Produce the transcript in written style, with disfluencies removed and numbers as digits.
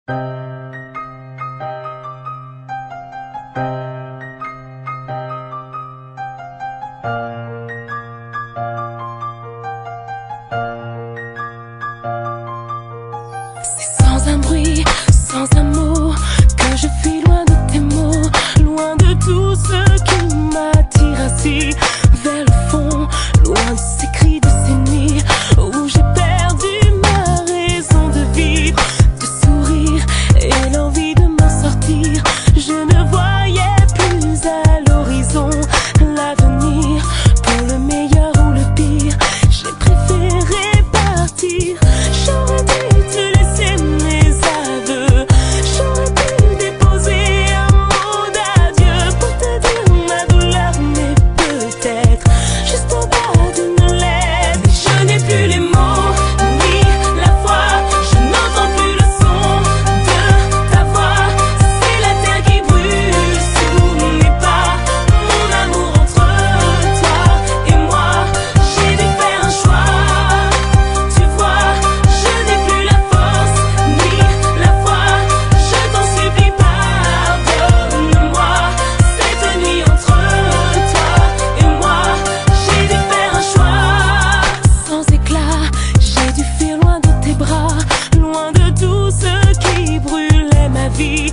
C'est sans un bruit, sans un mot, que je fuis loin de tes mots, loin de tout ce qui m'attire ainsi vers le fond, loin de ces cris, de ces nuits où j'ai perdu ma raison de vivre, de sourire et l'envie de m'en sortir. Je ne voyais plus à l'horizon l'avenir, pour le meilleur ou le pire. J'ai préféré partir. J'aurais dû te laisser mes aveux, j'aurais dû déposer un mot d'adieu pour te dire ma douleur, mais peut-être juste au bas d'une lettre. Mais je n'ai plus les mots ni la foi, je n'entends plus le son de ta voix. C'est la terre qui brûle sous mes pas, mon amour entre toi et moi. J'ai dû faire un choix, tu vois, je n'ai plus la force ni la foi. Je t'en supplie, pardonne-moi. Cette nuit entre toi et moi, j'ai dû faire un choix. Sans éclat, j'ai dû fuir loin de tes bras, loin de tout ce qui brûlait ma vie.